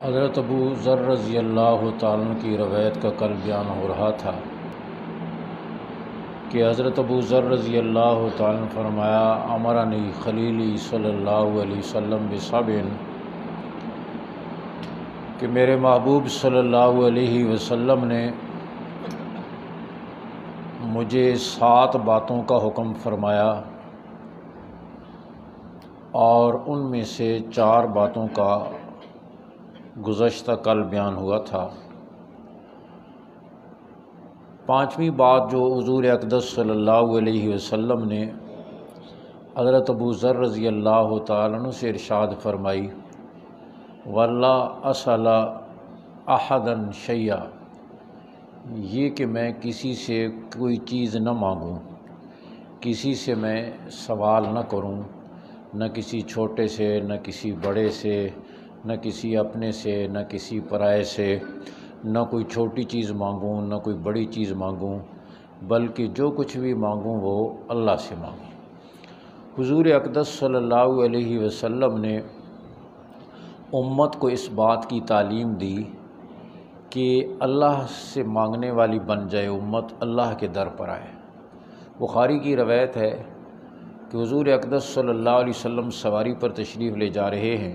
حضرت ابو ذر رضی اللہ تعالیٰ عنہ کی روایت کا کل بیان ہو رہا تھا کہ حضرت ابو ذر رضی اللہ تعالیٰ عنہ فرمایا امرنی خلیلی صلی اللہ علیہ وسلم بسبع، کہ میرے محبوب صلی اللہ علیہ وسلم نے مجھے 7 باتوں کا حکم فرمایا، اور ان میں سے 4 باتوں کا گزشتہ کل بیان ہوا تھا۔ 5ویں بات جو حضور اقدس صلی اللہ علیہ وسلم نے حضرت ابو ذر رضی اللہ تعالیٰ عنہ سے ارشاد فرمائی، وَلَا أَسْأَلَ أَحَدًا شَيْئًا، یہ کہ میں کسی سے کوئی چیز نہ مانگوں، کسی سے میں سوال نہ کروں، نہ کسی چھوٹے سے، نہ کسی بڑے سے، نہ کسی اپنے سے، نہ کسی پرائے سے، نہ کوئی چھوٹی چیز مانگوں، نہ کوئی بڑی چیز مانگوں، بلکہ جو کچھ بھی مانگوں وہ اللہ سے مانگوں۔ حضور اقدس صلی اللہ علیہ وسلم نے امت کو اس بات کی تعلیم دی کہ اللہ سے مانگنے والی بن جائے امت، اللہ کے در پر آئے۔ بخاری کی روایت ہے کہ حضور اقدس صلی اللہ علیہ وسلم سواری پر تشریف لے جا رہے ہیں،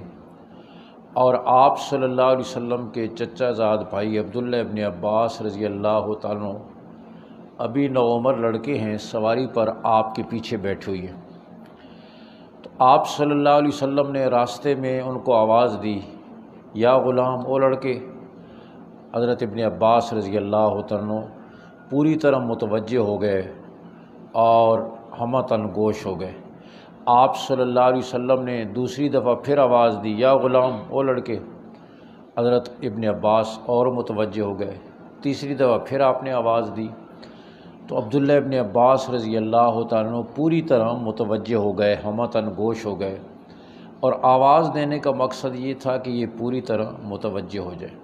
اور آپ صلی اللہ علیہ وسلم کے چچا زاد بھائی عبداللہ ابن عباس رضی اللہ تعالیٰ عنہ ابھی نوعمر لڑکے ہیں، سواری پر آپ کے پیچھے بیٹھے ہوئے ہیں۔ تو آپ صلی اللہ علیہ وسلم نے راستے میں ان کو آواز دی، یا غلام، او لڑکے۔ حضرت ابن عباس رضی اللہ تعالیٰ عنہ پوری طرح متوجہ ہو گئے اور ہمتاً گوش ہو گئے۔ آپ صلی اللہ علیہ وسلم نے دوسری دفعہ پھر آواز دی، یا غلام، او لڑکے۔ حضرت ابن عباس اور متوجہ ہو گئے۔ تیسری دفعہ پھر آپ نے آواز دی تو عبداللہ ابن عباس رضی اللہ تعالیٰ عنہ پوری طرح متوجہ ہو گئے، ہمتاً گوش ہو گئے، اور آواز دینے کا مقصد یہ تھا کہ یہ پوری طرح متوجہ ہو جائے۔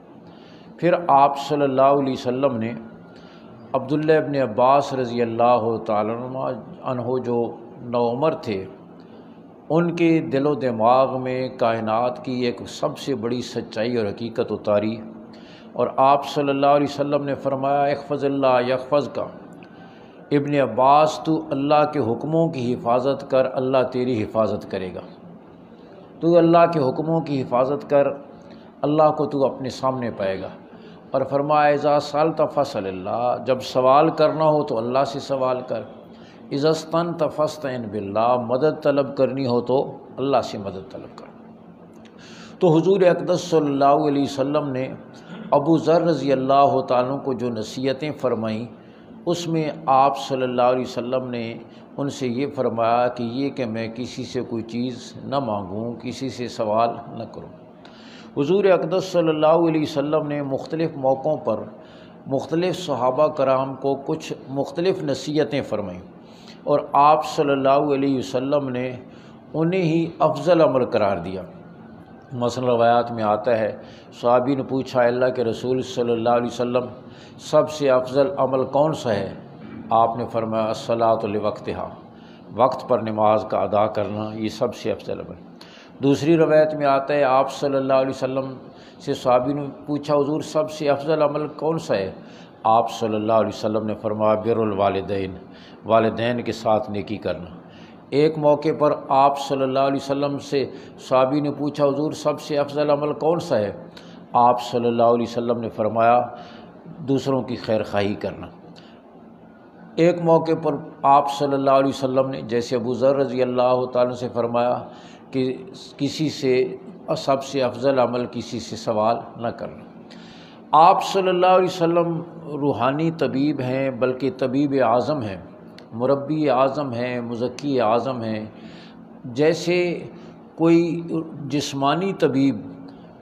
پھر آپ صلی اللہ علیہ وسلم نے عبداللہ ابن عباس رضی اللہ تعالیٰ عنہ جو نوعمر تھے، ان کے دل و دماغ میں کائنات کی ایک سب سے بڑی سچائی اور حقیقت اتاری، اور آپ صلی اللہ علیہ وسلم نے فرمایا، احفظ اللہ یحفظ کا، ابن عباس تو اللہ کے حکموں کی حفاظت کر، اللہ تیری حفاظت کرے گا۔ تو اللہ کے حکموں کی حفاظت کر، اللہ کو تو اپنے سامنے پائے گا۔ اور فرمایا، اذا سألت فاسأل اللہ، جب سوال کرنا ہو تو اللہ سے سوال کر، اذا استعنت فاستعن باللہ، مدد طلب کرنی ہو تو اللہ سے مدد طلب کر۔ تو حضور اقدس صلی اللہ علیہ وسلم نے ابو ذر رضی اللہ تعالیٰ عنہ کو جو نصیحتیں فرمائیں، اس میں آپ صلی اللہ علیہ وسلم نے ان سے یہ فرمایا کہ یہ کہ میں کسی سے کوئی چیز نہ مانگوں، کسی سے سوال نہ کروں۔ حضور اقدس صلی اللہ علیہ وسلم نے مختلف موقعوں پر مختلف صحابہ کرام کو کچھ مختلف نصیحتیں فرمائیں، اور آپ صلی اللہ علیہ وسلم نے انہیں ہی افضل عمل قرار دیا۔ مثلا روایات میں آتا ہے، صحابی نے پوچھا، اللہ کے رسول صلی اللہ علیہ وسلم، سب سے افضل عمل کون سا ہے؟ آپ نے فرمایا، الصلاۃ لوقتہا، وقت پر نماز کا ادا کرنا، یہ سب سے افضل عمل۔ دوسری روایت میں آتا ہے، آپ صلی اللہ علیہ وسلم سے صحابی نے پوچھا، حضور سب سے افضل عمل کون سا ہے؟ آپ صلی اللہ علیہ وسلم نے فرمایا، بر الوالدین، والدین کے ساتھ نیکی کرنا۔ ایک موقع پر آپ صلی اللہ علیہ وسلم سے صحابی نے پوچھا، حضور سب سے افضل عمل کون سا ہے؟ آپ صلی اللہ علیہ وسلم نے فرمایا، دوسروں کی خیر خواہی کرنا۔ ایک موقع پر آپ صلی اللہ علیہ وسلم نے جیسے ابو ذر رضی اللہ تعالیٰ سے فرمایا کہ کسی سے سب سے افضل عمل کسی سے سوال نہ کرنا۔ آپ صلی اللہ علیہ وسلم روحانی طبیب ہیں، بلکہ طبیب اعظم ہیں، مربی اعظم ہیں، مزکی اعظم ہیں۔ جیسے کوئی جسمانی طبیب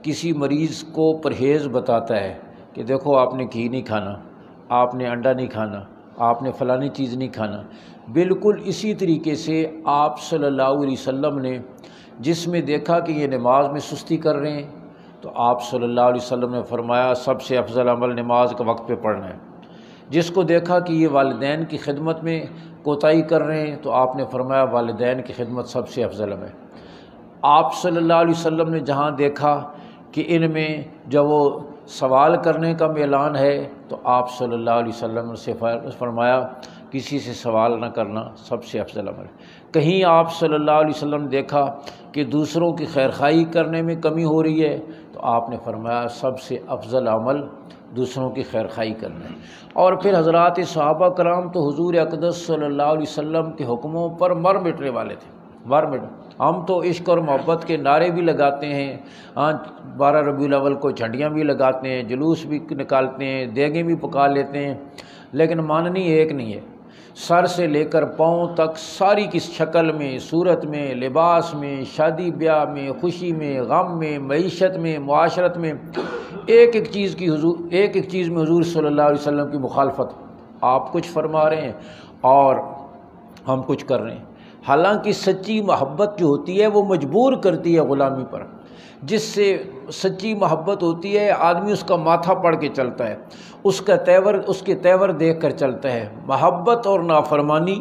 کسی مریض کو پرہیز بتاتا ہے کہ دیکھو آپ نے گھی نہیں کھانا، آپ نے انڈا نہیں کھانا، آپ نے فلانی چیز نہیں کھانا، بالکل اسی طریقے سے آپ صلی اللہ علیہ وسلم نے جس میں دیکھا کہ یہ نماز میں سستی کر رہے ہیں، تو آپ صلی اللہ علیہ وسلم نے فرمایا، سب سے افضل عمل نماز کا وقت پہ پڑھنا ہے۔ جس کو دیکھا کہ یہ والدین کی خدمت میں کوتاہی کر رہے ہیں، تو آپ نے فرمایا، والدین کی خدمت سب سے افضل ہے۔ آپ صلی اللہ علیہ وسلم نے جہاں دیکھا کہ ان میں جب وہ سوال کرنے کا اعلان ہے تو آپ صلی اللہ علیہ وسلم سے فرمایا کسی سے سوال نہ کرنا سب سے افضل عمل۔ کہیں آپ صلی اللہ علیہ وسلم نے دیکھا کہ دوسروں کی خیرخواہی کرنے میں کمی ہو رہی ہے تو آپ نے فرمایا سب سے افضل عمل دوسروں کی خیرخواہی کرنا ہے۔ اور پھر حضرات صحابہ کرام تو حضور اقدس صلی اللہ علیہ وسلم کے حکموں پر مر مٹنے والے تھے، ہم تو عشق اور محبت کے نعرے بھی لگاتے ہیں، 12 ربیع الاول کو جھنڈیاں بھی لگاتے ہیں، جلوس بھی نکالتے ہیں، دیگیں بھی پکا لیتے ہیں، لیکن ماننی ایک نہیں ہے۔ سر سے لے کر پاؤں تک ساری کی شکل میں، صورت میں، لباس میں، شادی بیاہ میں، خوشی میں، غم میں، معیشت میں، معاشرت میں، ایک ایک چیز میں حضور صلی اللہ علیہ وسلم کی مخالفت۔ آپ کچھ فرما رہے ہیں اور ہم کچھ کر رہے ہیں۔ حالانکہ سچی محبت جو ہوتی ہے وہ مجبور کرتی ہے غلامی پر۔ جس سے سچی محبت ہوتی ہے آدمی اس کا ماتھا پڑ کے چلتا ہے، اس کے تیور دیکھ کر چلتا ہے۔ محبت اور نافرمانی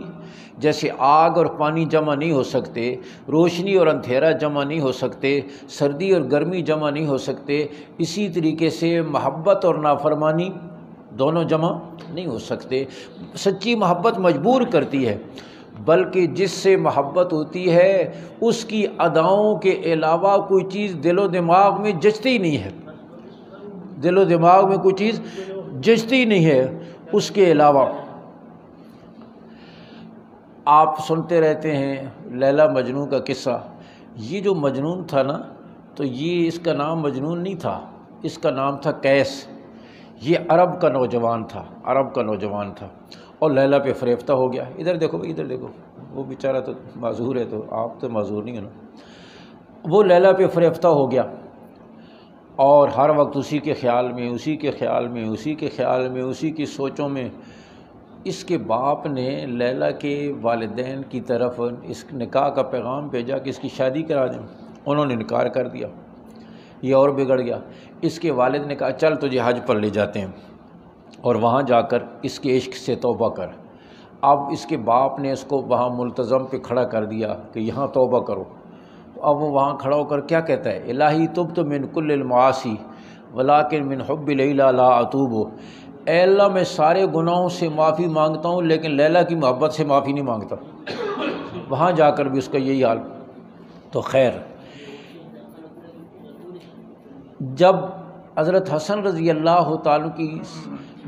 جیسے آگ اور پانی جمع نہیں ہو سکتے، روشنی اور اندھیرا جمع نہیں ہو سکتے، سردی اور گرمی جمع نہیں ہو سکتے، اسی طریقے سے محبت اور نافرمانی دونوں جمع نہیں ہو سکتے۔ سچی محبت مجبور کرتی ہے، بلکہ جس سے محبت ہوتی ہے اس کی اداؤں کے علاوہ کوئی چیز دل و دماغ میں جچتی نہیں ہے، دل و دماغ میں کوئی چیز جچتی نہیں ہے اس کے علاوہ۔ آپ سنتے رہتے ہیں لیلا مجنون کا قصہ۔ یہ جو مجنون تھا نا تو یہ اس کا نام مجنون نہیں تھا، اس کا نام تھا قیس۔ یہ عرب کا نوجوان تھا اور لیلا پہ فریفتہ ہو گیا۔ ادھر دیکھو، ادھر دیکھو، وہ بیچارہ تو معذور ہے، تو آپ تو معذور نہیں ہیں نا۔ وہ لیلا پہ فریفتہ ہو گیا اور ہر وقت اسی کے خیال میں، اسی کی سوچوں میں۔ اس کے باپ نے لیلا کے والدین کی طرف اس نکاح کا پیغام بھیجا کہ اس کی شادی کرا دیں، انہوں نے انکار کر دیا۔ یہ اور بگڑ گیا۔ اس کے والد نے کہا چل تجھے حج پر لے جاتے ہیں اور وہاں جا کر اس کے عشق سے توبہ کر۔ اب اس کے باپ نے اس کو وہاں ملتزم پہ کھڑا کر دیا کہ یہاں توبہ کرو۔ تو اب وہ وہاں کھڑا ہو کر کیا کہتا ہے؟ الہی تبت من کل المعاصی ولکن من حب لیلا لا اتوب۔ اے اللہ میں سارے گناہوں سے معافی مانگتا ہوں لیکن لیلا کی محبت سے معافی نہیں مانگتا۔ وہاں جا کر بھی اس کا یہی حال۔ تو خیر، جب حضرت حسن رضی اللہ تعالیٰ کی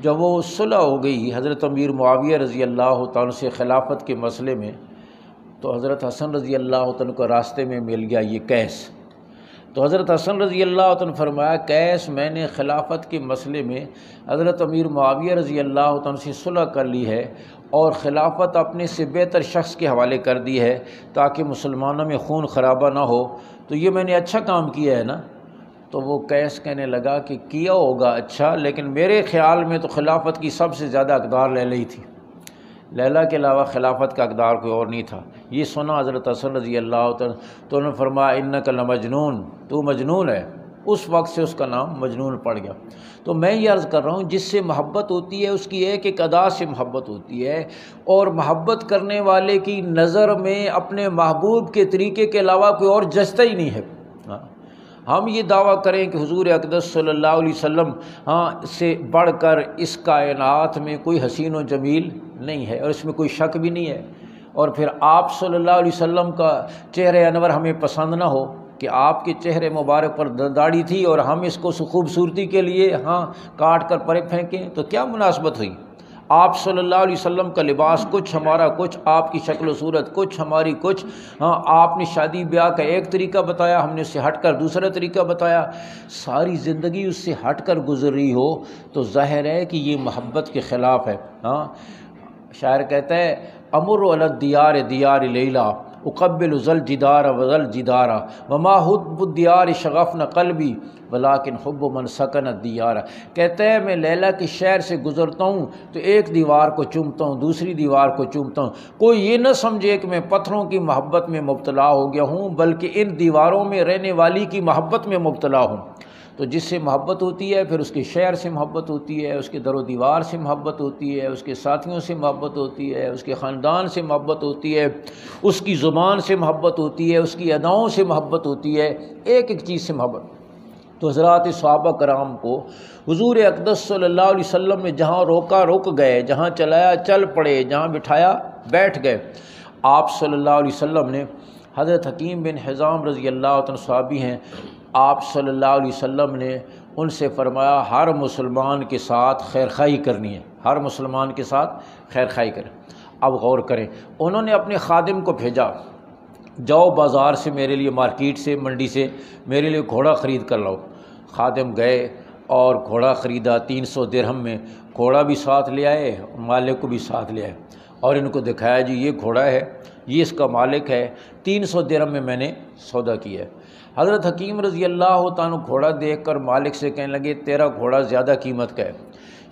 جب وہ صلح ہو گئی حضرت امیر معاویہ رضی اللہ تعالیٰ سے خلافت کے مسئلے میں، تو حضرت حسن رضی اللہ تعالیٰ کو راستے میں مل گیا یہ قیس۔ تو حضرت حسن رضی اللہ تعالیٰ نے فرمایا قیس میں نے خلافت کے مسئلے میں حضرت امیر معاویہ رضی اللہ تعالیٰ سے صلح کر لی ہے اور خلافت اپنے سے بہتر شخص کے حوالے کر دی ہے تاکہ مسلمانوں میں خون خرابہ نہ ہو، تو یہ میں نے اچھا کام کیا ہے نا۔ تو وہ قیس کہنے لگا کہ کیا ہوگا اچھا، لیکن میرے خیال میں تو خلافت کی سب سے زیادہ حقدار لیلا ہی تھی، لیلا کے علاوہ خلافت کا حقدار کوئی اور نہیں تھا۔ یہ سنا حضرت حسن رضی اللہ تعالیٰ تو انہوں نے فرمایا انک لمجنون، تو مجنون ہے۔ اس وقت سے اس کا نام مجنون پڑ گیا۔ تو میں یہ عرض کر رہا ہوں جس سے محبت ہوتی ہے اس کی ایک ایک ادا سے محبت ہوتی ہے، اور محبت کرنے والے کی نظر میں اپنے محبوب کے طریقے کے علاوہ کوئی اور جچتا ہی نہیں ہے۔ ہم یہ دعویٰ کریں کہ حضور اقدس صلی اللہ علیہ وسلم سے بڑھ کر اس کائنات میں کوئی حسین و جمیل نہیں ہے اور اس میں کوئی شک بھی نہیں ہے، اور پھر آپ صلی اللہ علیہ وسلم کا چہرہ انور ہمیں پسند نہ ہو کہ آپ کے چہرے مبارک پر داڑھی تھی اور ہم اس کو خوبصورتی کے لیے کاٹ کر پرے پھینکیں، تو کیا مناسبت ہوئی؟ آپ صلی اللہ علیہ وسلم کا لباس کچھ، ہمارا کچھ، آپ کی شکل و صورت کچھ، ہماری کچھ۔ آپ نے شادی بیاہ کا ایک طریقہ بتایا، ہم نے اس سے ہٹ کر دوسرا طریقہ بتایا، ساری زندگی اس سے ہٹ کر گزر رہی ہو تو ظاہر ہے کہ یہ محبت کے خلاف ہے۔ شاعر کہتا ہے امر علی الدیار دیار لیلا اقبل ذل جدار وذل جدار وما حب الدیار شغفن قلبی ولکن حب من سکن الدیار۔ کہتا ہے میں لیلا کے شہر سے گزرتا ہوں تو ایک دیوار کو چومتا ہوں، دوسری دیوار کو چومتا ہوں، کوئی یہ نہ سمجھے کہ میں پتھروں کی محبت میں مبتلا ہو گیا ہوں، بلکہ ان دیواروں میں رہنے والی کی محبت میں مبتلا ہوں۔ تو جس سے محبت ہوتی ہے پھر اس کے شہر سے محبت ہوتی ہے، اس کے در و دیوار سے محبت ہوتی ہے، اس کے ساتھیوں سے محبت ہوتی ہے، اس کے خاندان سے محبت ہوتی ہے، اس کی زبان سے محبت ہوتی ہے، اس کی اداؤں سے محبت ہوتی ہے، ایک ایک چیز سے محبت۔ تو حضرات صحابہ کرام کو حضور اقدس صلی اللہ علیہ وسلم نے جہاں روکا رک گئے، جہاں چلایا چل پڑے، جہاں بٹھایا بیٹھ گئے۔ آپ صلی اللہ علیہ وسلم نے حضرت حکیم بن حزام رضی اللہ عنہ صحابی ہیں، آپ صلی اللہ علیہ وسلم نے ان سے فرمایا ہر مسلمان کے ساتھ خیرخواہی کرنی ہے، ہر مسلمان کے ساتھ خیرخواہی کریں۔ اب غور کریں، انہوں نے اپنے خادم کو بھیجا، جاؤ بازار سے میرے لیے، مارکیٹ سے، منڈی سے میرے لیے گھوڑا خرید کر لاؤ۔ خادم گئے اور گھوڑا خریدا 300 درہم میں، گھوڑا بھی ساتھ لے آئے، مالک کو بھی ساتھ لے آئے اور ان کو دکھایا جی یہ گھوڑا ہے، یہ اس کا مالک ہے، 300 درہم میں میں نے سودا کیا ہے۔ حضرت حکیم رضی اللہ تعالیٰ گھوڑا دیکھ کر مالک سے کہنے لگے تیرا گھوڑا زیادہ قیمت کا ہے،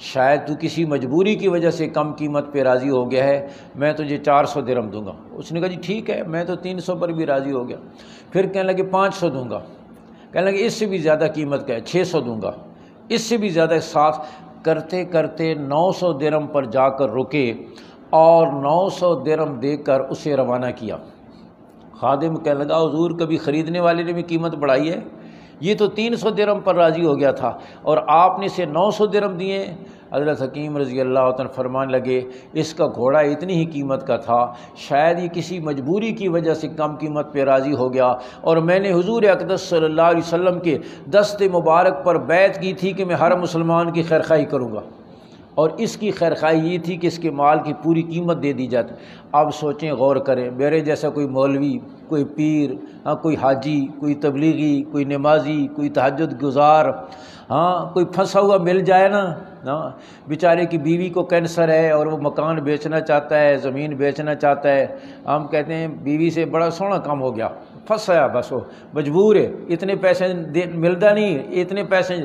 شاید تو کسی مجبوری کی وجہ سے کم قیمت پہ راضی ہو گیا ہے، میں تجھے 400 درہم دوں گا۔ اس نے کہا جی ٹھیک ہے، میں تو 300 پر بھی راضی ہو گیا۔ پھر کہنے لگے 500 دوں گا، کہنے لگے اس سے بھی زیادہ قیمت کا ہے، 600 دوں گا، اس سے بھی زیادہ، ساتھ کرتے کرتے 900 درہم پر جا کر رکے اور 900 درہم دے کر اسے روانہ کیا۔ خادم کہنے لگا حضور کبھی خریدنے والے نے بھی قیمت بڑھائی ہے، یہ تو 300 درہم پر راضی ہو گیا تھا اور آپ نے اسے 900 درہم دیے۔ حضرت حکیم رضی اللہ عنہ فرمان لگے اس کا گھوڑا اتنی ہی قیمت کا تھا، شاید یہ کسی مجبوری کی وجہ سے کم قیمت پہ راضی ہو گیا، اور میں نے حضور اقدس صلی اللہ علیہ وسلم کے دست مبارک پر بیعت کی تھی کہ میں ہر مسلمان کی خیرخواہی کروں گا، اور اس کی خیرخواہی یہ تھی کہ اس کے مال کی پوری قیمت دے دی جاتی۔ اب سوچیں، غور کریں، میرے جیسا کوئی مولوی، کوئی پیر، کوئی حاجی، کوئی تبلیغی، کوئی نمازی، کوئی تہجد گزار، کوئی پھنسا ہوا مل جائے نا، بیچارے کی بیوی کو کینسر ہے اور وہ مکان بیچنا چاہتا ہے، زمین بیچنا چاہتا ہے، ہم کہتے ہیں بیوی سے بڑا سونا کام ہو گیا، پھنسایا، بس وہ مجبور ہے، اتنے پیسے ملتا نہیں، اتنے پیسے،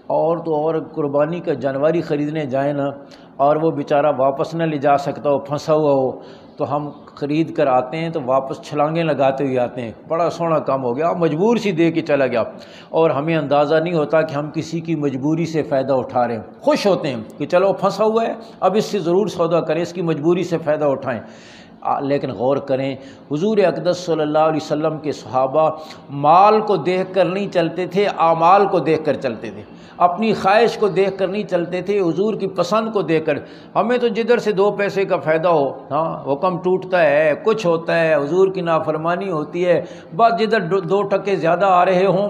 اور تو اور قربانی کا جانوری خریدنے جائیں نا اور وہ بیچارہ واپس نہ لے جا سکتا ہو، پھنسا ہوا ہو، تو ہم خرید کر آتے ہیں تو واپس چھلانگیں لگاتے ہوئے آتے ہیں، بڑا سونا کام ہو گیا، مجبور سی دے کے چلا گیا، اور ہمیں اندازہ نہیں ہوتا کہ ہم کسی کی مجبوری سے فائدہ اٹھا رہے ہیں، خوش ہوتے ہیں کہ چلو پھنسا ہوا ہے، اب اس سے ضرور سودا کریں، اس کی مجبوری سے فائدہ اٹھائیں۔ لیکن غور کریں، حضور اقدس صلی اللہ علیہ وسلم کے صحابہ مال کو دیکھ کر نہیں چلتے تھے، اعمال کو دیکھ کر چلتے تھے، اپنی خواہش کو دیکھ کر نہیں چلتے تھے، حضور کی پسند کو دیکھ کر۔ ہمیں تو جدھر سے 2 پیسے کا فائدہ ہو، حکم ٹوٹتا ہے، کچھ ہوتا ہے، حضور کی نافرمانی ہوتی ہے، بس جدھر 2 ٹکے زیادہ آ رہے ہوں،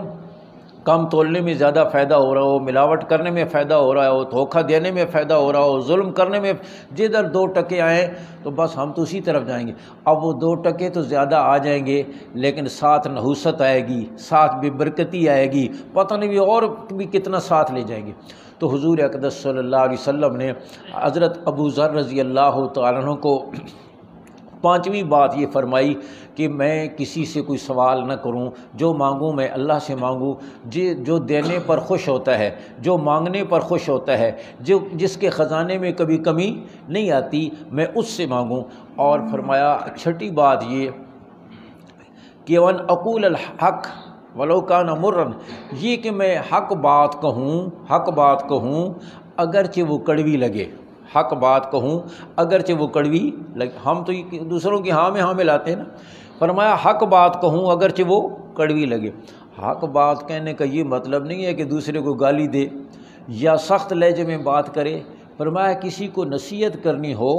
کم تولنے میں زیادہ فائدہ ہو رہا ہو، ملاوٹ کرنے میں فائدہ ہو رہا ہو، دھوکہ دینے میں فائدہ ہو رہا ہو، ظلم کرنے میں، جدھر 2 ٹکے آئیں تو بس ہم تو اسی طرف جائیں گے۔ اب وہ 2 ٹکے تو زیادہ آ جائیں گے، لیکن ساتھ نحوست آئے گی، ساتھ بے برکتی آئے گی، پتہ نہیں بھی اور بھی کتنا ساتھ لے جائیں گے۔ تو حضور اقدس صلی اللہ علیہ وسلم نے حضرت ابو ذر رضی اللہ تعالیٰ عنہ کو 5ویں بات یہ فرمائی کہ میں کسی سے کوئی سوال نہ کروں، جو مانگوں میں اللہ سے مانگوں، جو دینے پر خوش ہوتا ہے، جو مانگنے پر خوش ہوتا ہے، جس کے خزانے میں کبھی کمی نہیں آتی، میں اس سے مانگوں۔ اور فرمایا 6ٹھی بات یہ کہ وَأَنْ أَقُولَ الْحَقَّ وَلَوْ كَانَ مُرًّا، یہ کہ میں حق بات کہوں اگرچہ وہ کڑوی لگے، حق بات کہوں اگرچہ وہ کڑوی لگے۔ ہم تو دوسروں کی ہاں میں ہاں ملاتے ہیں نا، فرمایا حق بات کہوں اگرچہ وہ کڑوی لگے۔ حق بات کہنے کا یہ مطلب نہیں ہے کہ دوسرے کو گالی دے یا سخت لہجے میں بات کرے، فرمایا کسی کو نصیحت کرنی ہو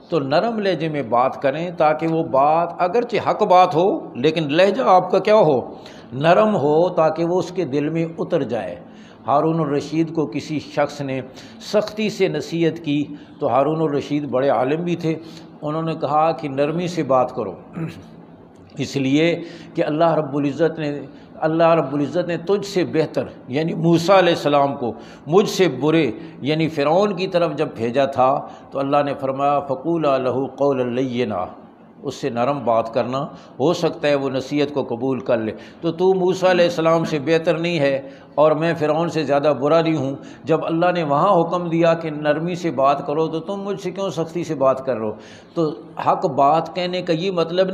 تو نرم لہجے میں بات کریں، تاکہ وہ بات اگرچہ حق بات ہو لیکن لہجہ آپ کا کیا ہو، نرم ہو، تاکہ وہ اس کے دل میں اتر جائے۔ ہارون الرشید کو کسی شخص نے سختی سے نصیحت کی تو ہارون الرشید بڑے عالم بھی تھے، انہوں نے کہا کہ نرمی سے بات کرو، اس لیے کہ اللہ رب العزت نے تجھ سے بہتر یعنی موسیٰ علیہ السلام کو مجھ سے برے یعنی فرعون کی طرف جب بھیجا تھا تو اللہ نے فرمایا فَقُولَا لَهُ قَوْلًا لَيِّنًا، اس سے نرم بات کرنا، ہو سکتا ہے وہ نصیحت کو قبول کر لے۔ تو موسیٰ علیہ السلام سے بہتر نہیں ہے اور میں فرعون سے زیادہ برا نہیں ہوں، جب اللہ نے وہاں حکم دیا کہ نرمی سے بات کرو تو تم مجھ سے کیوں سختی سے بات کر رہے ہو؟ تو حق بات کہنے کا یہ مطلب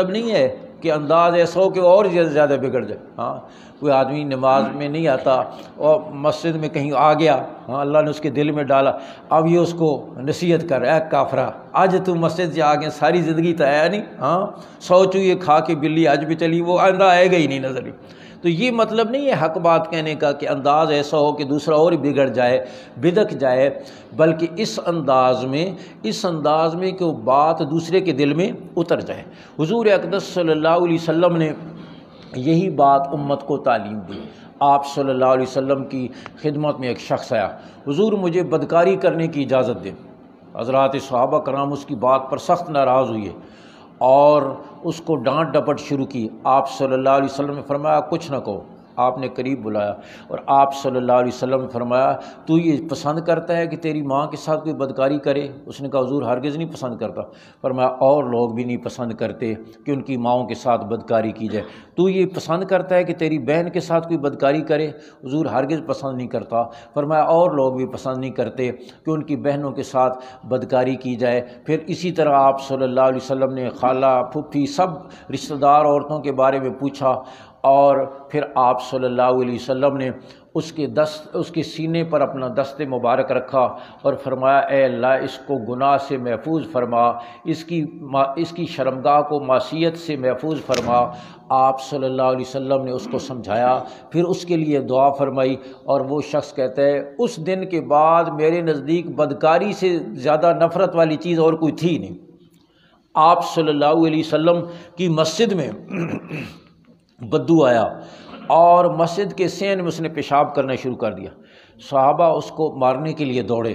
نہیں ہے کہ انداز ایسا ہو کہ اور زیادہ بگڑ جائے۔ ہاں کوئی آدمی نماز میں نہیں آتا اور مسجد میں کہیں آ گیا، ہاں اللہ نے اس کے دل میں ڈالا، اب یہ اس کو نصیحت کر رہا ہے، کافرہ آج تو مسجد سے آ گیا، ساری زندگی تو آیا نہیں، ہاں 100 چوہے کھا کے بلی آج بھی چلی، وہ آئندہ آئے گا ہی نہیں نظر ہی۔ تو یہ مطلب نہیں ہے حق بات کہنے کا کہ انداز ایسا ہو کہ دوسرا اور بگڑ جائے، بدک جائے، بلکہ اس انداز میں کہ وہ بات دوسرے کے دل میں اتر جائے۔ حضور اقدس صلی اللہ علیہ وسلم نے یہی بات امت کو تعلیم دی۔ آپ صلی اللہ علیہ وسلم کی خدمت میں ایک شخص آیا، حضور مجھے بدکاری کرنے کی اجازت دیں۔ حضرات صحابہ کرام اس کی بات پر سخت ناراض ہوئے اور اس کو ڈانٹ ڈپٹ شروع کی۔ آپ صلی اللہ علیہ وسلم نے فرمایا کچھ نہ کہو۔ آپ نے قریب بلایا اور آپ صلی اللہ علیہ وسلم نے فرمایا تو یہ پسند کرتا ہے کہ تیری ماں کے ساتھ کوئی بدکاری کرے؟ اس نے کہا حضور ہرگز نہیں پسند کرتا۔ فرمایا اور لوگ بھی نہیں پسند کرتے کہ ان کی ماؤں کے ساتھ بدکاری کی جائے، تو یہ پسند کرتا ہے کہ تیری بہن کے ساتھ کوئی بدکاری کرے؟ حضور ہرگز پسند نہیں کرتا۔ فرمایا اور لوگ بھی پسند نہیں کرتے کہ ان کی بہنوں کے ساتھ بدکاری کی جائے۔ پھر اسی طرح آپ صلی اللہ علیہ وسلم نے خالہ، پھوپھی، سب رشتہ دار عورتوں کے بارے میں پوچھا، اور پھر آپ صلی اللہ علیہ وسلم نے اس کے سینے پر اپنا دست مبارک رکھا اور فرمایا اے اللہ اس کو گناہ سے محفوظ فرما، اس کی شرمگاہ کو معصیت سے محفوظ فرما۔ آپ صلی اللہ علیہ وسلم نے اس کو سمجھایا، پھر اس کے لیے دعا فرمائی، اور وہ شخص کہتا ہے اس دن کے بعد میرے نزدیک بدکاری سے زیادہ نفرت والی چیز اور کوئی تھی نہیں۔ آپ صلی اللہ علیہ وسلم کی مسجد میں بدو آیا اور مسجد کے صحن میں اس نے پیشاب کرنا شروع کر دیا۔ صحابہ اس کو مارنے کے لیے دوڑے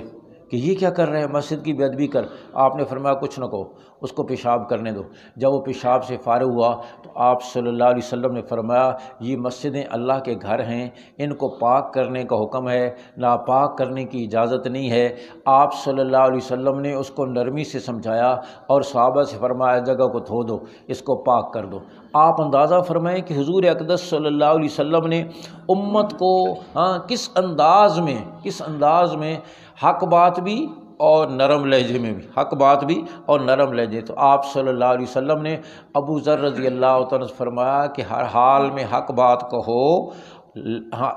کہ یہ کیا کر رہے ہیں، مسجد کی بے ادبی کر۔ آپ نے فرمایا کچھ نہ کہو، اس کو پیشاب کرنے دو۔ جب وہ پیشاب سے فارغ ہوا تو آپ صلی اللہ علیہ وسلم نے فرمایا یہ مسجدیں اللہ کے گھر ہیں، ان کو پاک کرنے کا حکم ہے، ناپاک کرنے کی اجازت نہیں ہے۔ آپ صلی اللہ علیہ وسلم نے اس کو نرمی سے سمجھایا اور صحابہ سے فرمایا جگہ کو دھو دو، اس کو پاک کر دو۔ آپ اندازہ فرمائیں کہ حضور اقدس صلی اللہ علیہ وسلم نے امت کو کس انداز میں حق بات بھی اور نرم لہجے میں بھی، حق بات بھی اور نرم لہجے۔ تو آپ صلی اللہ علیہ وسلم نے ابو ذر رضی اللہ تعالیٰ سے فرمایا کہ ہر حال میں حق بات کہو،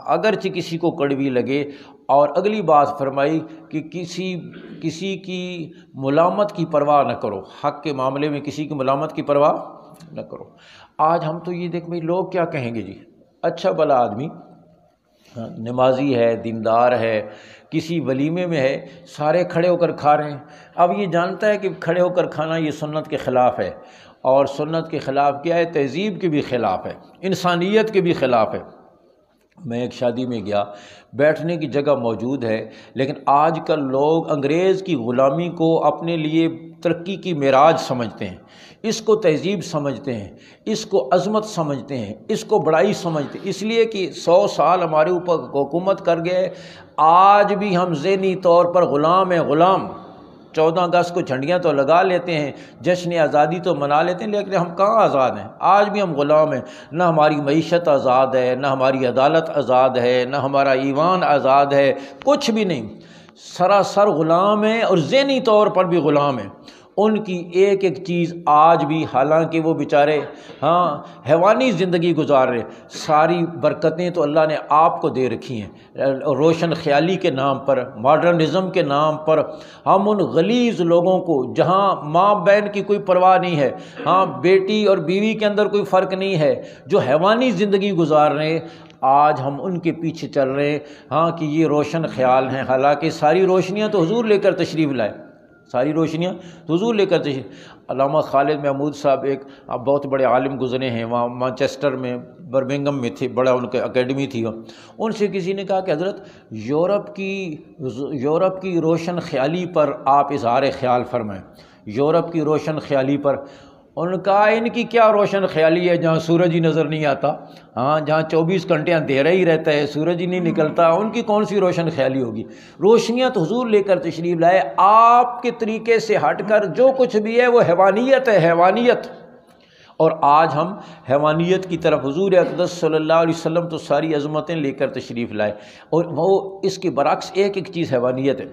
اگرچہ کسی کو کڑوی لگے، اور اگلی بات فرمائی کہ کسی کی ملامت کی پرواہ نہ کرو، حق کے معاملے میں کسی کی ملامت کی پرواہ نہ کرو۔ آج ہم تو یہ دیکھ بھائی لوگ کیا کہیں گے، جی اچھا بھلا آدمی نمازی ہے، دیندار ہے، کسی ولیمے میں ہے، سارے کھڑے ہو کر کھا رہے ہیں، اب یہ جانتا ہے کہ کھڑے ہو کر کھانا یہ سنت کے خلاف ہے، اور سنت کے خلاف کیا ہے، تہذیب کے بھی خلاف ہے، انسانیت کے بھی خلاف ہے۔ میں ایک شادی میں گیا، بیٹھنے کی جگہ موجود ہے، لیکن آج کل لوگ انگریز کی غلامی کو اپنے لیے ترقی کی معراج سمجھتے ہیں، اس کو تہذیب سمجھتے ہیں، اس کو عظمت سمجھتے ہیں، اس کو بڑائی سمجھتے ہیں، اس لیے کہ 100 سال ہمارے اوپر حکومت کر گئے، آج بھی ہم ذہنی طور پر غلام ہیں، غلام۔ 14 اگست کو جھنڈیاں تو لگا لیتے ہیں، جشن آزادی تو منا لیتے ہیں، لیکن ہم کہاں آزاد ہیں؟ آج بھی ہم غلام ہیں، نہ ہماری معیشت آزاد ہے، نہ ہماری عدالت آزاد ہے، نہ ہمارا ایمان آزاد ہے، کچھ بھی نہیں، سراسر غلام ہیں، اور ذہنی طور پر بھی غلام ہیں۔ ان کی ایک ایک چیز آج بھی، حالانکہ وہ بیچارے حیوانی زندگی گزار رہے، ساری برکتیں تو اللہ نے آپ کو دے رکھی ہیں۔ روشن خیالی کے نام پر، ماڈرنزم کے نام پر ہم ان غلیظ لوگوں کو، جہاں ماں بہن کی کوئی پرواہ نہیں ہے، بیٹی اور بیوی کے اندر کوئی فرق نہیں ہے، جو حیوانی زندگی گزار رہے ہیں، آج ہم ان کے پیچھے چل رہے ہیں کہ یہ روشن خیال ہیں، حالانکہ ساری روشنیاں تو حضور لے کر تشریف لائے، ساری روشنیاں تو حضور لے کر تشریف۔ علامہ خالد محمود صاحب ایک بہت بڑے عالم گزرے ہیں، وہاں مانچسٹر میں، برمنگم میں تھے، بڑا ان کے اکیڈمی تھی، ان سے کسی نے کہا کہ حضرت یورپ کی روشن خیالی پر آپ اظہار خیال فرمائیں، یورپ کی روشن خیالی پر۔ انہوں نے کہا ان کی کیا روشن خیالی ہے جہاں سورج ہی نظر نہیں آتا، جہاں 24 گھنٹے اندھیرا ہی رہتا ہے، سورج ہی نہیں نکلتا، ان کی کون سی روشن خیالی ہوگی؟ روشنیاں تو حضور لے کر تشریف لائے، آپ کے طریقے سے ہٹ کر جو کچھ بھی ہے وہ حیوانیت ہے، حیوانیت۔ اور آج ہم حیوانیت کی طرف، حضور اقدس صلی اللہ علیہ وسلم تو ساری عظمتیں لے کر تشریف لائے، اور وہ اس کے برعکس ایک ایک چیز حیوانیت ہے۔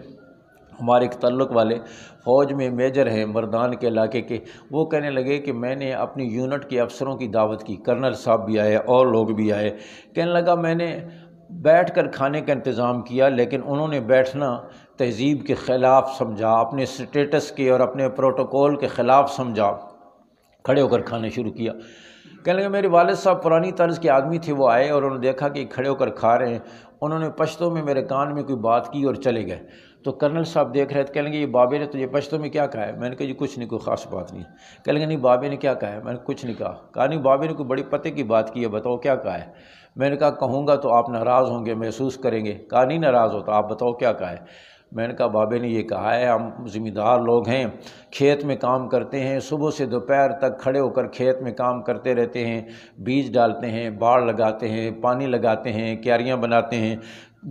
ہمارے ایک تعلق والے فوج میں میجر ہیں مردان کے علاقے کے، وہ کہنے لگے کہ میں نے اپنی یونٹ کے افسروں کی دعوت کی، کرنل صاحب بھی آئے اور لوگ بھی آئے، کہنے لگا میں نے بیٹھ کر کھانے کا انتظام کیا، لیکن انہوں نے بیٹھنا تہذیب کے خلاف سمجھا، اپنے سٹیٹس کے اور اپنے پروٹوکول کے خلاف سمجھا، کھڑے ہو کر کھانے شروع کیا۔ کہنے لگے میرے والد صاحب پرانی طرز کے آدمی تھے، وہ آئے اور انہوں نے دیکھا کہ کھڑے ہو کر کھا رہے ہیں، انہوں نے پشتو میں میرے کان میں کوئی بات کی اور چلے گئے۔ تو کرنل صاحب دیکھ رہے تھے، کہنے لگے یہ بابے نے تجھے پشتو میں کیا کہا ہے؟ میں نے کہا جی کچھ نہیں، کوئی خاص بات نہیں۔ کہنے لگے نہیں بابے نے کیا کہا ہے؟ میں نے کچھ نہیں کہا نہیں بابے نے کوئی بڑی پتے کی بات کی ہے، بتاؤ کیا کہا ہے؟ میں نے کہا کہوں گا تو آپ ناراض ہوں گے، محسوس کریں گے۔ کہا نہیں ناراض ہوتا، آپ بتاؤ کیا کہا ہے؟ میں نے کہا بابے نے یہ کہا ہے ہم ذمہ دار لوگ ہیں، کھیت میں کام کرتے ہیں، صبح سے دوپہر تک کھڑے ہو کر کھیت میں کام کرتے رہتے ہیں، بیج ڈالتے ہیں، باڑ لگاتے ہیں، پانی لگاتے ہیں، کیاریاں بناتے ہیں،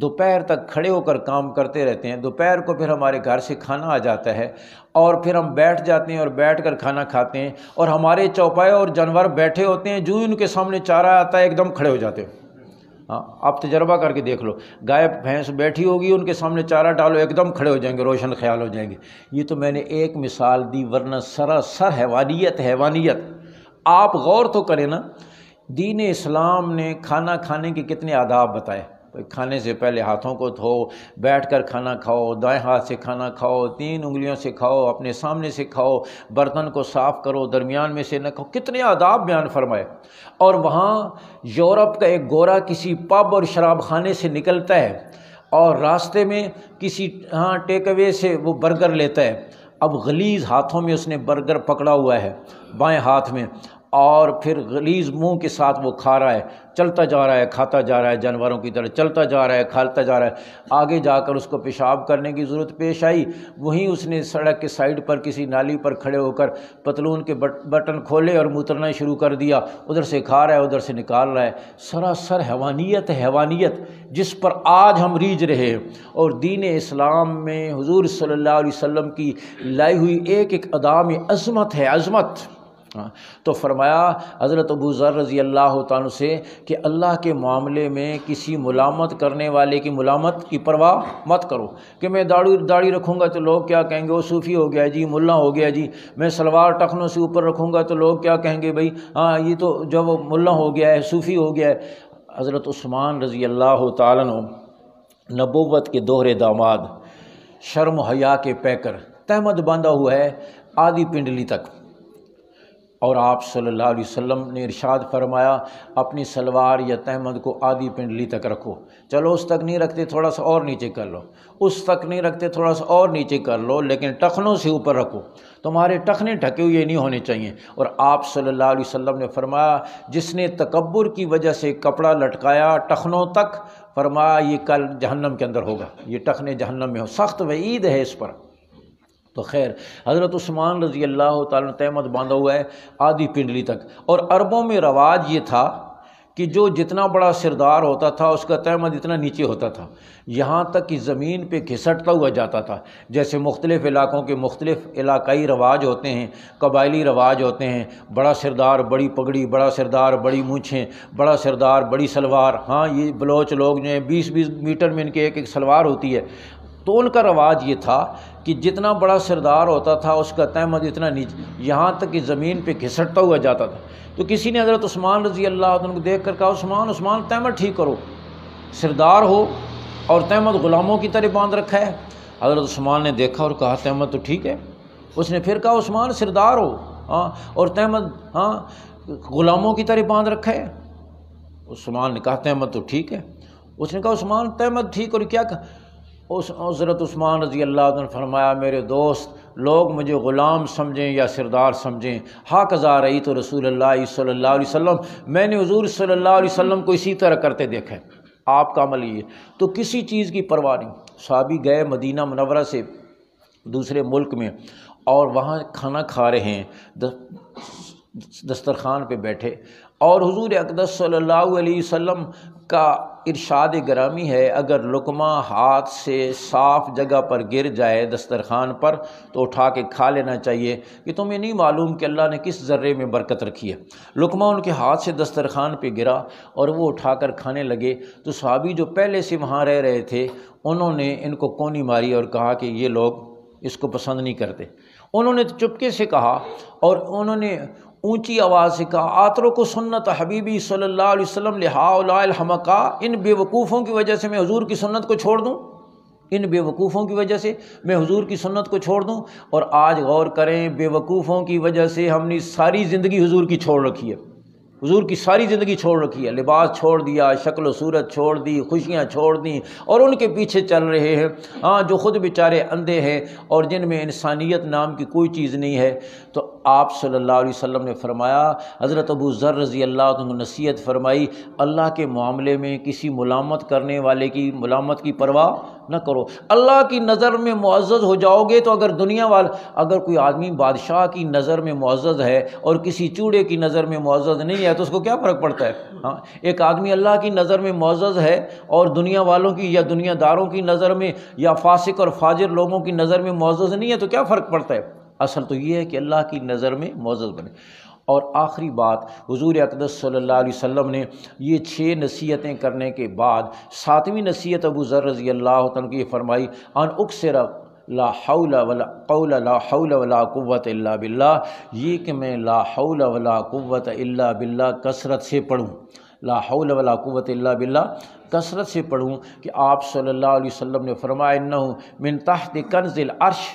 دوپہر تک کھڑے ہو کر کام کرتے رہتے ہیں، دوپہر کو پھر ہمارے گھر سے کھانا آ جاتا ہے اور پھر ہم بیٹھ جاتے ہیں اور بیٹھ کر کھانا کھاتے ہیں، اور ہمارے چوپائے اور جانور بیٹھے ہوتے ہیں، جو ان کے سامنے چارہ آتا ہے ایک دم کھڑے ہو جاتے ہیں۔ ہاں آپ تجربہ کر کے دیکھ لو، گائے بھینس بیٹھی ہوگی، ان کے سامنے چارہ ڈالو ایک دم کھڑے ہو جائیں گے، روشن خیال ہو جائیں گے۔ یہ تو میں نے ایک مثال دی، ورنہ سراسر حیوانیت۔ آپ غور تو کریں نا، دین اسلام نے کھانا کھانے کے کتنے آداب بتائے۔ کھانے سے پہلے ہاتھوں کو دھو، بیٹھ کر کھانا کھاؤ، دائیں ہاتھ سے کھانا کھاؤ، 3 انگلیوں سے کھاؤ، اپنے سامنے سے کھاؤ، برتن کو صاف کرو، درمیان میں سے نہ کھاؤ، کتنے آداب بیان فرمائے۔ اور وہاں یورپ کا ایک گورا کسی پب اور شراب خانے سے نکلتا ہے اور راستے میں کسی ٹیک اوے سے وہ برگر لیتا ہے، اب غلیظ ہاتھوں میں اس نے برگر پکڑا ہوا ہے بائیں ہاتھ میں، اور پھر غلیظ منہ کے ساتھ وہ کھا رہا ہے، چلتا جا رہا ہے، کھاتا جا رہا ہے، جانوروں کی طرح چلتا جا رہا ہے، کھاتا جا رہا ہے۔ آگے جا کر اس کو پیشاب کرنے کی ضرورت پیش آئی، وہیں اس نے سڑک کے سائیڈ پر کسی نالی پر کھڑے ہو کر پتلون کے بٹن کھولے اور موترنا شروع کر دیا، ادھر سے کھا رہا ہے ادھر سے نکال رہا ہے۔ سراسر حیوانیت جس پر آج ہم ریجھ رہے ہیں، اور دین اسلام میں حضور صلی اللہ علیہ وسلم کی لائی ہوئی ایک ایک ادا میں عظمت ہے، عظمت۔ تو فرمایا حضرت ابو ذر رضی اللہ تعالیٰ سے کہ اللہ کے معاملے میں کسی ملامت کرنے والے کی ملامت کی پرواہ مت کرو، کہ میں داڑھی رکھوں گا تو لوگ کیا کہیں گے، وہ صوفی ہو گیا جی، ملا ہو گیا جی، میں سلوار ٹخنوں سے اوپر رکھوں گا تو لوگ کیا کہیں گے، بھائی یہ تو جو وہ ملا ہو گیا ہے، صوفی ہو گیا ہے۔ حضرت عثمان رضی اللہ تعالیٰ عنہ نبوت کے دوہرے داماد، شرم و حیا کے پیکر، تہمد باندھا ہوا ہے آدھی پنڈلی تک، اور آپ صلی اللہ علیہ وسلم نے ارشاد فرمایا اپنی سلوار یا تہمد کو آدھی پنڈلی تک رکھو، چلو اس تک نہیں رکھتے تھوڑا سا اور نیچے کر لو، اس تک نہیں رکھتے تھوڑا سا اور نیچے کر لو، لیکن ٹخنوں سے اوپر رکھو، تمہارے ٹخنے ڈھکے ہوئے نہیں ہونے چاہیے۔ اور آپ صلی اللہ علیہ وسلم نے فرمایا جس نے تکبر کی وجہ سے کپڑا لٹکایا ٹخنوں تک، فرمایا یہ کل جہنم کے اندر ہوگا، یہ ٹخنے جہنم میں ہو، سخت وعید ہے اس پر۔ تو خیر حضرت عثمان رضی اللہ تعالیٰ تہمد باندھا ہوا ہے آدھی پنڈلی تک، اور عربوں میں رواج یہ تھا کہ جو جتنا بڑا سردار ہوتا تھا اس کا تہمد اتنا نیچے ہوتا تھا، یہاں تک کہ زمین پہ گھسٹتا ہوا جاتا تھا۔ جیسے مختلف علاقوں کے مختلف علاقائی رواج ہوتے ہیں، قبائلی رواج ہوتے ہیں، بڑا سردار بڑی پگڑی، بڑا سردار بڑی مونچھیں، بڑا سردار بڑی سلوار، یہ بلوچ لوگ جو ہیں 20-20 میٹر میں ان کے ایک سلوار ہوتی ہے، تو ان کا رواج یہ تھا کہ جتنا بڑا سردار ہوتا تھا اس کا تہمد اتنا نیچے، یہاں تک کہ زمین پہ گھسٹتا ہوا جاتا تھا۔ تو کسی نے حضرت عثمان رضی اللہ عنہ کو دیکھ کر کہا عثمان تہمد ٹھیک کرو، سردار ہو اور تہمد غلاموں کی طرح باندھ رکھا ہے۔ حضرت عثمان نے دیکھا اور کہا تہمد تو ٹھیک ہے۔ اس نے پھر کہا عثمان سردار ہو اور تہمد غلاموں کی طرح باندھ رکھا ہے۔ عثمان نے کہا تہمد تو ٹھیک ہے۔ اس نے کہا عثمان تہمد ٹھیک اور کیا کہا؟ حضرت عثمان رضی اللہ عنہ نے فرمایا میرے دوست لوگ مجھے غلام سمجھیں یا سردار سمجھیں، ہاکذا رأیت رسول اللہ صلی اللہ علیہ وسلم، میں نے حضور صلی اللہ علیہ وسلم کو اسی طرح کرتے دیکھا ہے، آپ کا عمل یہ، تو کسی چیز کی پرواہ نہیں۔ صحابی گئے مدینہ منورہ سے دوسرے ملک میں اور وہاں کھانا کھا رہے ہیں، دسترخوان پہ بیٹھے، اور حضور اقدس صلی اللہ علیہ وسلم کا ارشاد گرامی ہے، اگر لقمہ ہاتھ سے صاف جگہ پر گر جائے دسترخوان پر تو اٹھا کے کھا لینا چاہیے، کہ تمہیں نہیں معلوم کہ اللہ نے کس ذرے میں برکت رکھی ہے۔ لقمہ ان کے ہاتھ سے دسترخوان پہ گرا اور وہ اٹھا کر کھانے لگے، تو صحابی جو پہلے سے وہاں رہ رہے تھے انہوں نے ان کو کونی ماری اور کہا کہ یہ لوگ اس کو پسند نہیں کرتے۔ انہوں نے چپکے سے کہا اور انہوں نے اونچی آواز سے کہا، آترک سنت حبیبی صلی اللہ علیہ وسلم لہؤلاء الحمقاء، ان بے وقوفوں کی وجہ سے میں حضور کی سنت کو چھوڑ دوں، ان بے وقوفوں کی وجہ سے میں حضور کی سنت کو چھوڑ دوں۔ اور آج غور کریں، بے وقوفوں کی وجہ سے ہم نے ساری زندگی حضور کی چھوڑ رکھی ہے، حضور کی ساری زندگی چھوڑ رکھی ہے، لباس چھوڑ دیا، شکل و صورت چھوڑ دی، خوشیاں چھوڑ دیں، اور ان کے پیچھے چل رہے ہیں جو خود بیچارے اندھے ہیں اور جن میں انسانیت نام کی کوئی چیز نہیں ہے۔ تو آپ صلی اللہ علیہ وسلم نے فرمایا، حضرت ابو ذر رضی اللہ عنہ نصیحت فرمائی، اللہ کے معاملے میں کسی ملامت کرنے والے کی ملامت کی پرواہ نہ کرو۔ اللہ کی نظر میں معزز ہو جاؤ گے تو اگر کوئی آدمی بادشاہ کی نظر میں معزز ہے اور کسی چوڑے کی نظر میں معزز نہیں ہے تو اس کو کیا فرق پڑتا ہے؟ ایک آدمی اللہ کی نظر میں معزز ہے اور دنیا والوں کی یا دنیا داروں کی نظر میں یا فاسق اور فاجر لوگوں کی نظر میں معزز نہیں ہے تو کیا فرق پڑتا ہے؟ اصل تو یہ ہے کہ اللہ کی نظر میں معزز بنے۔ اور آخری بات، حضور اقدس صلی اللہ علیہ وسلم نے یہ 6 نصیحتیں کرنے کے بعد 7ویں نصیحت ابو ذر رضی اللہ عنہ کی فرمائی، ان اکثر لا حول ولا قول لا حول ولا قوت الا باللہ، یہ کہ میں لا حول ولا قوت الا باللہ کثرت سے پڑھوں، لا حول ولا قوت الا باللہ کثرت سے پڑھوں۔ کہ آپ صلی اللہ علیہ وسلم نے فرمایا، انہ من تحت کنز العرش،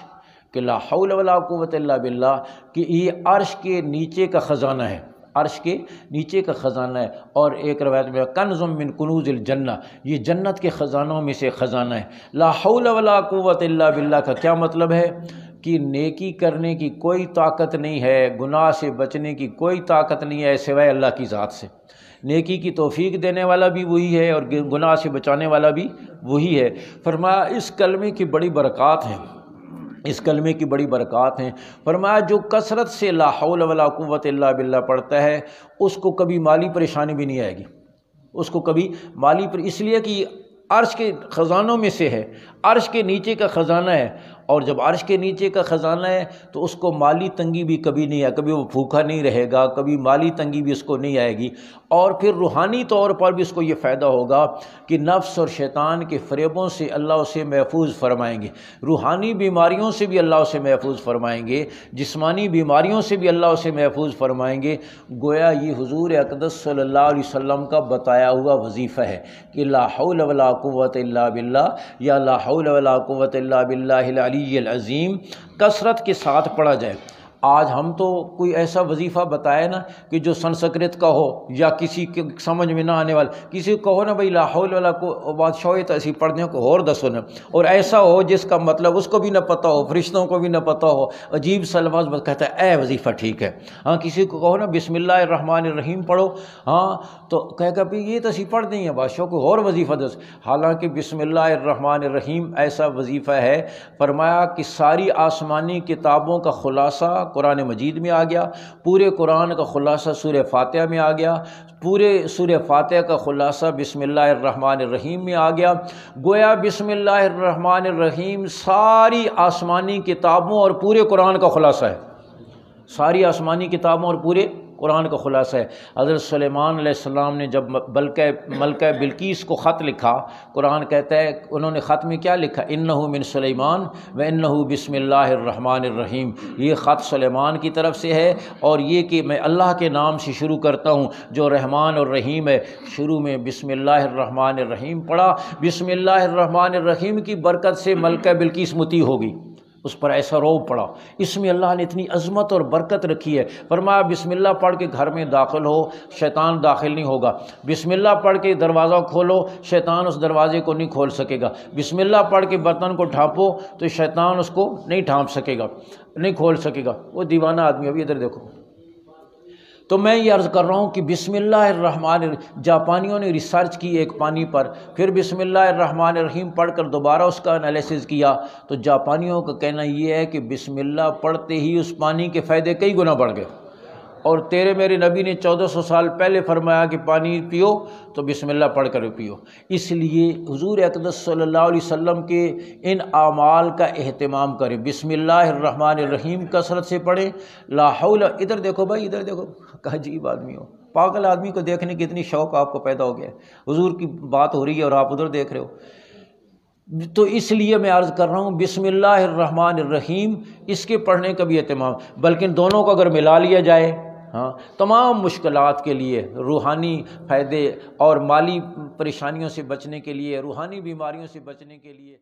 کہ لا حول ولا قوت الا باللہ، کہ یہ عرش کے نیچے کا خزانہ ہے، عرش کے نیچے کا خزانہ ہے۔ اور ایک روایت میں کنز من کنوز الجنہ، یہ جنت کے خزانوں میں سے خزانہ ہے۔ لا حول ولا قوت الا باللہ کا کیا مطلب ہے؟ کہ نیکی کرنے کی کوئی طاقت نہیں ہے، گناہ سے بچنے کی کوئی طاقت نہیں ہے سوائے اللہ کی ذات سے۔ نیکی کی توفیق دینے والا بھی وہی ہے اور گناہ سے بچانے والا بھی وہی ہے۔ فرمایا اس کلمے کی بڑی برکات ہیں، اس کلمے کی بڑی برکات ہیں۔ فرمایا جو کثرت سے لا حول ولا قوت الا باللہ پڑھتا ہے اس کو کبھی مالی پریشانی بھی نہیں آئے گی، اس کو کبھی اس لیے کہ عرش کے خزانوں میں سے ہے، عرش کے نیچے کا خزانہ ہے، اور جب عرش کے نیچے کا خزانہ ہے تو اس کو مالی تنگی بھی کبھی نہیں آئے، کبھی وہ بھوکا نہیں رہے گا، کبھی مالی تنگی بھی اس کو نہیں آئے گی۔ اور پھر روحانی طور پر بھی اس کو یہ فائدہ ہوگا کہ نفس اور شیطان کے فریبوں سے اللہ اسے محفوظ فرمائیں گے، روحانی بیماریوں سے بھی اللہ اسے محفوظ فرمائیں گے، جسمانی بیماریوں سے بھی اللہ اسے محفوظ فرمائیں گے۔ گویا یہ حضور اقدس صلی اللہ علیہ وسلم کا بتایا ہوا وظیفہ ہے کہ لا حول ولا قوت الا باللہ یا لا حول ولا قوت الا باللہ العلی العظیم کثرت کے ساتھ پڑھا جائے۔ آج ہم تو کوئی ایسا وظیفہ بتائے نا کہ جو سنسکرت کا ہو یا کسی کے سمجھ میں نہ آنے والا، کسی کو کہو نا بھائی لا حول ولا بادشاہ تو ایسی پڑھنے کو اور دسو نا، اور ایسا ہو جس کا مطلب اس کو بھی نہ پتہ ہو، فرشتوں کو بھی نہ پتہ ہو، عجیب سا لفظ بس کہتا ہے اے وظیفہ ٹھیک ہے۔ کسی کو کہو نا بسم اللہ الرحمن الرحیم پڑھو، تو کہے گا بھی یہ تو اسی پڑھ دیں گے، بادشاہ کو اور وظیفہ دس۔ حالانکہ بسم اللہ الرحمن الرحیم ایسا وظیفہ ہے، فرمایا کہ ساری آسمانی کتابوں کا خلاصہ قرآن مجید میں آ گیا، پورے قرآن کا خلاصہ سورہ فاتحہ میں آ گیا، پورے سورہ فاتحہ کا خلاصہ بسم اللہ الرحمن الرحیم میں آ گیا۔ گویا بسم اللہ الرحمن الرحیم ساری آسمانی کتابوں اور پورے قرآن کا خلاصہ ہے، ساری آسمانی کتابوں اور پورے قرآن کا خلاصہ ہے۔ حضرت سلیمان علیہ السلام نے جب ملکہ بلقیس کو خط لکھا، قرآن کہتا ہے انہوں نے خط میں کیا لکھا، انہ من سلیمان و انہ بسم اللہ الرحمن الرحیم، یہ خط سلیمان کی طرف سے ہے اور یہ کہ میں اللہ کے نام سے شروع کرتا ہوں جو رحمان اور رحیم ہے۔ شروع میں بسم اللہ الرحمن الرحیم پڑھا، بسم اللہ الرحمن الرحیم کی برکت سے ملکہ بلقیس مطیع ہوگی، اس پر ایسا روب پڑا۔ اس میں اللہ نے اتنی عظمت اور برکت رکھی ہے، فرمایا بسم اللہ پڑھ کے گھر میں داخل ہو شیطان داخل نہیں ہوگا، بسم اللہ پڑھ کے دروازہ کھولو شیطان اس دروازے کو نہیں کھول سکے گا، بسم اللہ پڑھ کے برتن کو ڈھانپو تو شیطان اس کو نہیں ڈھانپ سکے گا، نہیں کھول سکے گا۔ وہ دیوانہ آدمی، ابھی ادھر دیکھو۔ تو میں یہ عرض کر رہا ہوں کہ بسم اللہ الرحمن جاپانیوں نے ریسرچ کی ایک پانی پر، پھر بسم اللہ الرحمن الرحیم پڑھ کر دوبارہ اس کا انالیسز کیا تو جاپانیوں کا کہنا یہ ہے کہ بسم اللہ پڑھتے ہی اس پانی کے فائدے کئی گنا بڑھ گئے، اور تیرے میرے نبی نے 1400 سال پہلے فرمایا کہ پانی پیو تو بسم اللہ پڑھ کر پیو۔ اس لیے حضور اقدس صلی اللہ علیہ وسلم کے ان اعمال کا اہتمام کریں، بسم اللہ الرحمن الرحیم کثرت سے پڑھیں، لا حول، ادھر دیکھو بھائی ادھر دیکھو، عجیب آدمی ہو، پاگل آدمی کو دیکھنے کی اتنی شوق آپ کو پیدا ہو گیا ہے، حضور کی بات ہو رہی ہے اور آپ ادھر دیکھ رہے ہو۔ تو اس لیے میں عرض کر رہا ہوں بسم اللہ الرحمن الرحیم، اس کے پڑھنے کا بھی اہتمام، بلکہ دونوں کو اگر ملا لیا جائے، ہاں، تمام مشکلات کے لیے، روحانی فائدے اور مالی پریشانیوں سے بچنے کے لیے، روحانی بیماریوں سے بچنے کے لیے